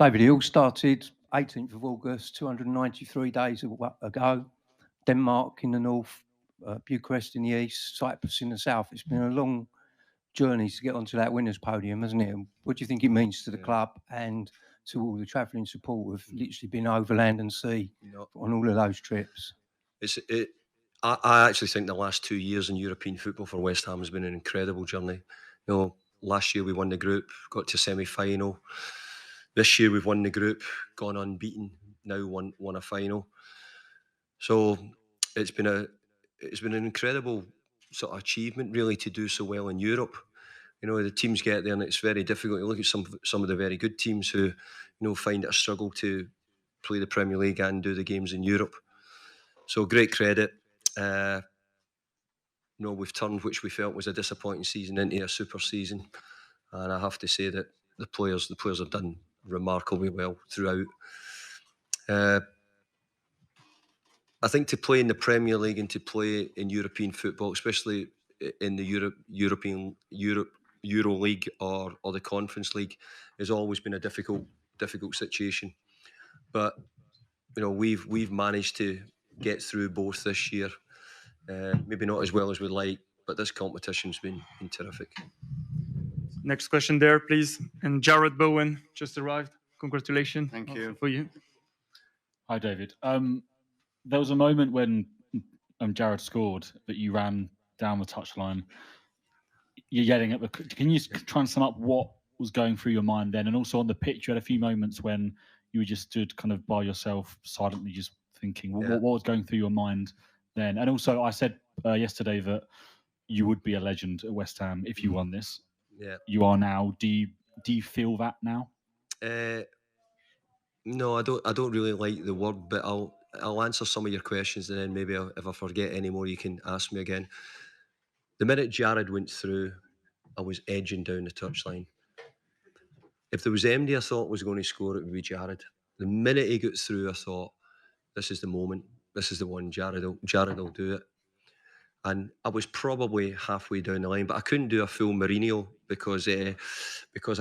David, it all started 18th of August, 293 days ago. Denmark in the north, Bucharest in the east, Cyprus in the south. It's been a long journey to get onto that winners' podium, hasn't it? What do you think it means to the club and to all the travelling support who've literally been over land and sea on all of those trips? I actually think the last 2 years in European football for West Ham has been an incredible journey. Last year we won the group, got to semi-final. This year we've won the group, gone unbeaten, now won a final. So it's been an incredible sort of achievement, really, to do so well in Europe. The teams get there and it's very difficult. You look at some of the very good teams who, find it a struggle to play the Premier League and do the games in Europe. So great credit. We've turned which we felt was a disappointing season into a super season, and I have to say that the players have done remarkably well throughout. I think to play in the Premier League and to play in European football, especially in the Euro League or the Conference League, has always been a difficult situation. But we've managed to get through both this year. Maybe not as well as we'd like, but this competition's been terrific. Next question there, please. And Jarrod Bowen just arrived. Congratulations. Thank you. For you. Hi, David. There was a moment when Jarrod scored that you ran down the touchline. You're yelling at the... Can you try and sum up what was going through your mind then? And also on the pitch, you had a few moments when you just stood kind of by yourself, silently just thinking, what was going through your mind then? And also, I said yesterday that you would be a legend at West Ham if you won this. Yeah. You are now. Do you feel that now? No, I don't really like the word, but I'll answer some of your questions, and then maybe if I forget any more, you can ask me again. The minute Jarrod went through, I was edging down the touchline. If there was anybody I thought was going to score, it would be Jarrod. The minute he got through, I thought, this is the moment. This is the one. Jarrod will do it. And I was probably halfway down the line, but I couldn't do a full Mourinho because I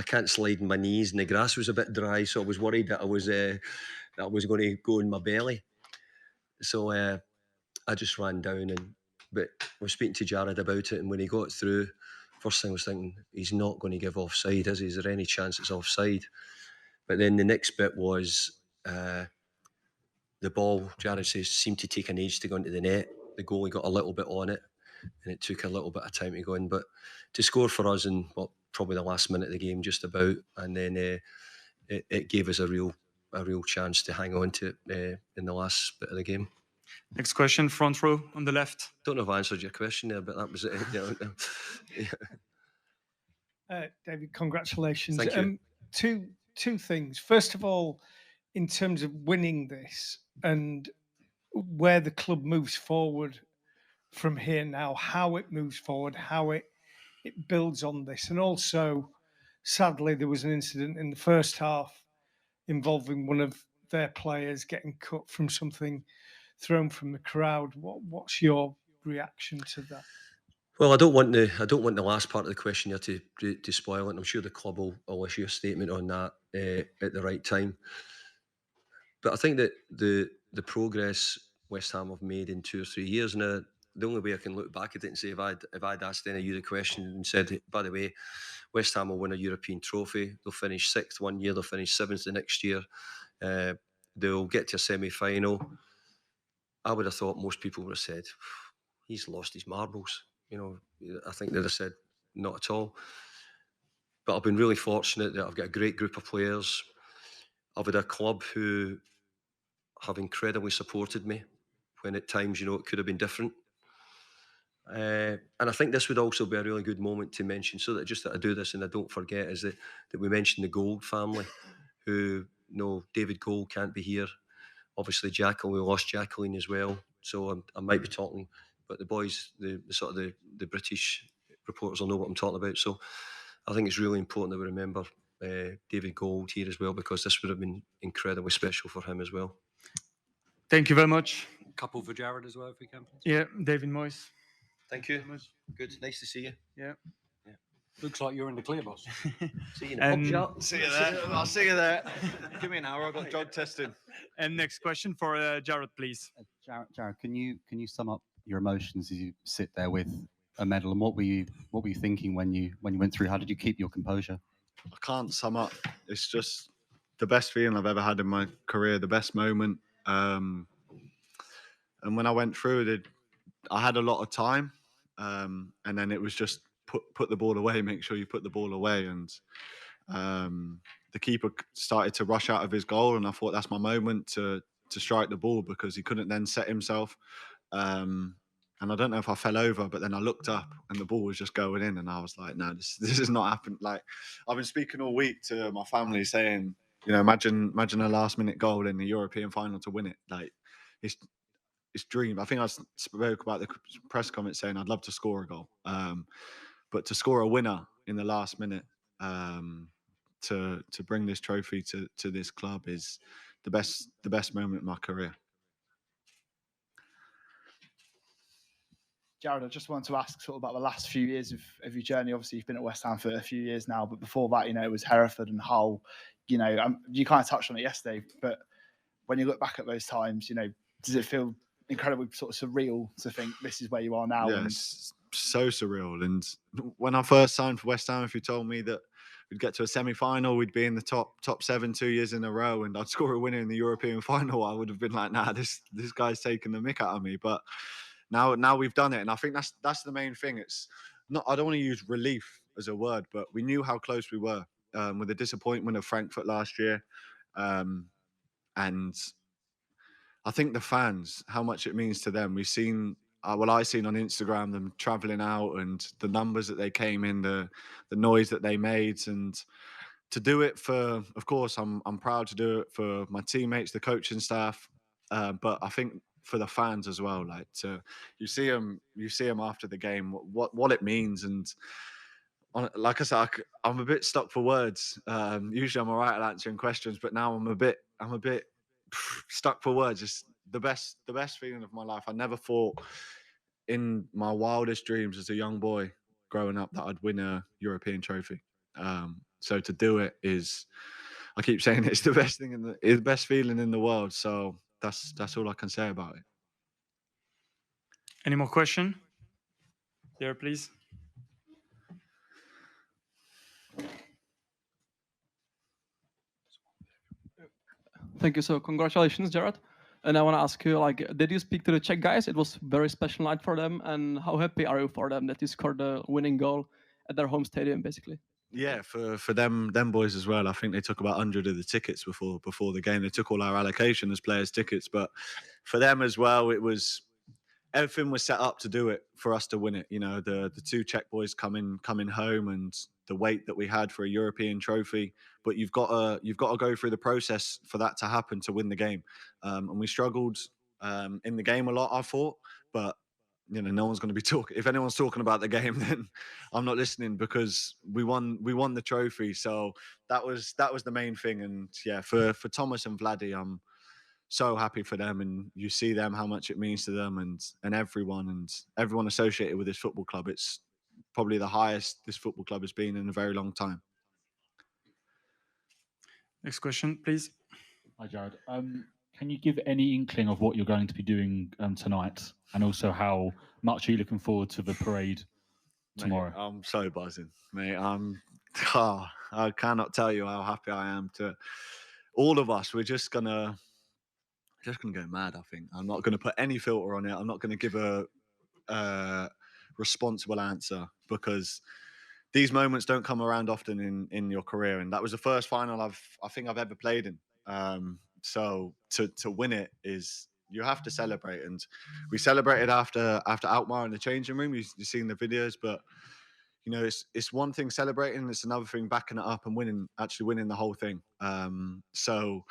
can't slide in my knees and the grass was a bit dry, so I was worried that I was going to go in my belly. So I just ran down, but I was speaking to Jarrod about it, and when he got through, first thing I was thinking, he's not going to give offside, is he? Is there any chance it's offside? But then the next bit was the ball, Jarrod says, seemed to take an age to go into the net. The goalie got a little bit on it, and it took a little bit of time to go in. But to score for us in probably the last minute of the game, just about, and then it gave us a real chance to hang on to it in the last bit of the game. Next question, front row on the left. Don't know if I answered your question there, but that was it. David, congratulations. Thank you. Two things. First of all, in terms of winning this and where the club moves forward from here now, how it moves forward, how it builds on this. And also, sadly, there was an incident in the first half involving one of their players getting cut from something thrown from the crowd. What's your reaction to that? Well, I don't want the last part of the question here to spoil it. I'm sure the club will issue a statement on that at the right time. But I think that the progress West Ham have made in 2 or 3 years now, the only way I can look back at it and say if I'd asked any of you the question and said, by the way, West Ham will win a European trophy, they'll finish 6th one year, they'll finish 7th the next year, they'll get to a semi-final, I would have thought most people would have said, he's lost his marbles. I think they'd have said, not at all. But I've been really fortunate that I've got a great group of players. I've had a club who have incredibly supported me when at times, it could have been different. And I think this would also be a really good moment to mention, so that I do this and I don't forget, is that we mentioned the Gold family, who, David Gold can't be here. Obviously, we lost Jacqueline as well. So I might be talking, but the boys, the British reporters will know what I'm talking about. So I think it's really important that we remember David Gold here as well, because this would have been incredibly special for him as well. Thank you very much. Couple for Jarrod as well, if we can. Yeah, David Moyes. Thank you. Good. Nice to see you. Yeah. Looks like you're in the clear, boss. See you in a pub And- shop. See you there. I'll see you there. Give me an hour. I've got drug testing. And next question for Jarrod, please. Jarrod, can you sum up your emotions as you sit there with a medal, and what were you thinking when you went through? How did you keep your composure? I can't sum up. It's just the best feeling I've ever had in my career, the best moment. And when I went through it, I had a lot of time, and then it was just put the ball away. Make sure you put the ball away, and the keeper started to rush out of his goal, and I thought that's my moment to strike the ball, because he couldn't then set himself. And I don't know if I fell over, but then I looked up and the ball was just going in, and I was like, no, this has not happened. Like, I've been speaking all week to my family saying, you know, imagine a last minute goal in the European final to win it. Like, it's dream. I think I spoke about the press comment saying I'd love to score a goal, but to score a winner in the last minute, to bring this trophy to this club is the best moment in my career. Jarrod, I just wanted to ask sort of about the last few years of your journey. Obviously, you've been at West Ham for a few years now, but before that, you know, it was Hereford and Hull. You know, you kind of touched on it yesterday, but when you look back at those times, you know, does it feel incredibly sort of surreal to think this is where you are now? Yeah, it's so surreal. And when I first signed for West Ham, if you told me that we'd get to a semi-final, we'd be in the top 7 2 years in a row, and I'd score a winner in the European final, I would have been like, nah, this guy's taking the mick out of me. But now we've done it, and I think that's the main thing. It's not, I don't want to use relief as a word, but we knew how close we were, with the disappointment of Frankfurt last year, and I think the fans, how much it means to them. We've seen, I seen on Instagram them traveling out, and the numbers that they came in, the noise that they made, and to do it for, of course, I'm proud to do it for my teammates, the coaching staff, but I think for the fans as well. Like, you see them after the game, what it means, and like I said, I'm a bit stuck for words. Usually I'm all right at answering questions, but now I'm a bit stuck for words. It's the best feeling of my life. I never thought in my wildest dreams as a young boy growing up that I'd win a European trophy. So to do it is, I keep saying it's the best thing it's the best feeling in the world. So that's all I can say about it. Any more question? There, please. Thank you. So congratulations, Jarrod. And I want to ask you, like, did you speak to the Czech guys? It was a very special night for them. And how happy are you for them that you scored the winning goal at their home stadium, basically? Yeah, for them boys as well. I think they took about 100 of the tickets before the game. They took all our allocation as players' tickets, but for them as well, it was, everything was set up to do it, for us to win it. You know, the 2 Czech boys coming home, and the weight that we had for a European trophy. But you've got to go through the process for that to happen, to win the game. And we struggled in the game a lot, I thought, but you know, no one's going to be talking. If anyone's talking about the game, then I'm not listening, because we won the trophy. So that was the main thing. And yeah, for Thomas and Vladdy, I'm so happy for them, and you see them, how much it means to them, and everyone associated with this football club. It's probably the highest this football club has been in a very long time. Next question, please. Hi, Jarrod. Can you give any inkling of what you're going to be doing tonight, and also how much are you looking forward to the parade tomorrow? Mate, I'm so buzzing, mate. I cannot tell you how happy I am to all of us. We're just gonna go mad. I think I'm not gonna put any filter on it. I'm not gonna give a responsible answer, because these moments don't come around often in your career, and that was the first final I think I've ever played in. So to win it is, you have to celebrate, and we celebrated after Alkmaar in the changing room. You've seen the videos, but you know, it's one thing celebrating, it's another thing backing it up and actually winning the whole thing. So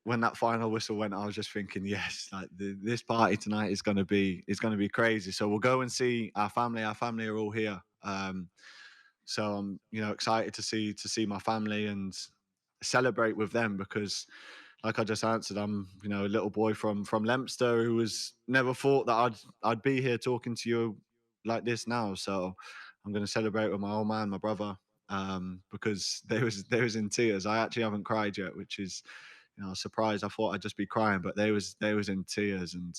when that final whistle went, I was just thinking, yes, like this party tonight is going to be crazy. So we'll go and see our family. Our family are all here. So I'm, you know, excited to see my family and celebrate with them, because like I just answered, I'm, you know, a little boy from Leinster who was never thought that I'd be here talking to you like this now. So I'm going to celebrate with my old man, my brother, because they was in tears. I actually haven't cried yet, which is, you know, a surprise. I thought I'd just be crying, but they was in tears, and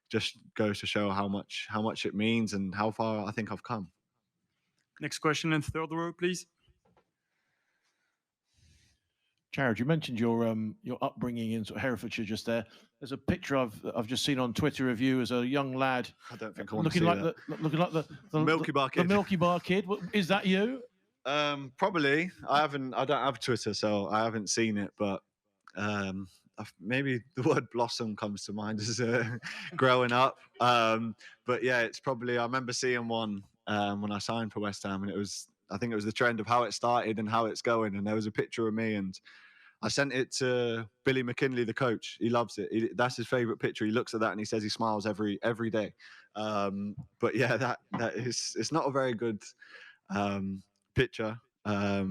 just goes to show how much it means and how far I think I've come. Next question in third row, please. Jarrod, you mentioned your upbringing in sort of Herefordshire just there. There's a picture I've just seen on Twitter of you as a young lad. I don't think I want looking to see like that. looking like the Milky Bar The kid. Milky Bar kid. Is that you? Probably. I don't have Twitter, so I haven't seen it, but maybe the word blossom comes to mind as growing up. But yeah, it's probably, I remember seeing one when I signed for West Ham, and I think it was the trend of how it started and how it's going, and there was a picture of me, and I sent it to Billy McKinley, the coach. He loves it. That's his favourite picture. He looks at that and he says he smiles every day. But yeah, that is, it's not a very good picture. I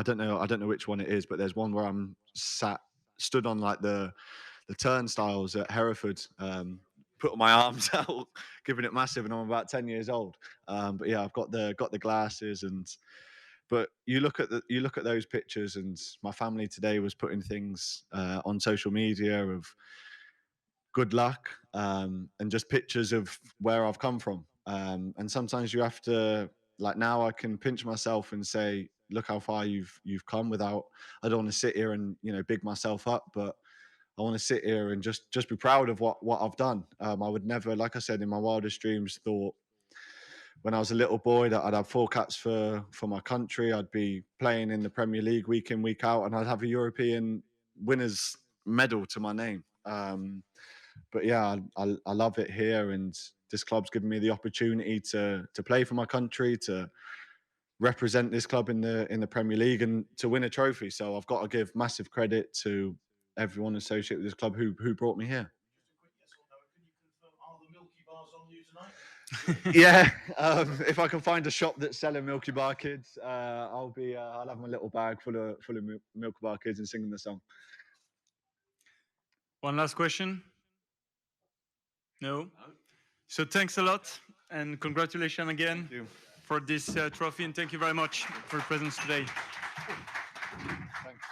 don't know which one it is, but there's one where I'm stood on like the turnstiles at Hereford, putting my arms out, giving it massive, and I'm about 10 years old. But yeah, I've got the glasses, but you look at those pictures, and my family today was putting things on social media of good luck, and just pictures of where I've come from. And sometimes you have to, like, now I can pinch myself and say, look how far you've come, without, I don't want to sit here and, you know, big myself up, but I want to sit here and just be proud of what I've done. I would never, like I said, in my wildest dreams, thought when I was a little boy that I'd have 4 caps for my country. I'd be playing in the Premier League week in, week out, and I'd have a European winners medal to my name. But yeah, I love it here, and this club's given me the opportunity to play for my country, to represent this club in the Premier League, and to win a trophy. So I've got to give massive credit to everyone associated with this club who brought me here. Yeah, if I can find a shop that's selling Milky Bar Kids, I'll have my little bag full of Milky Bar Kids and singing the song. One last question. No. So thanks a lot, and congratulations again for this trophy, and thank you very much for your presence today. Thanks.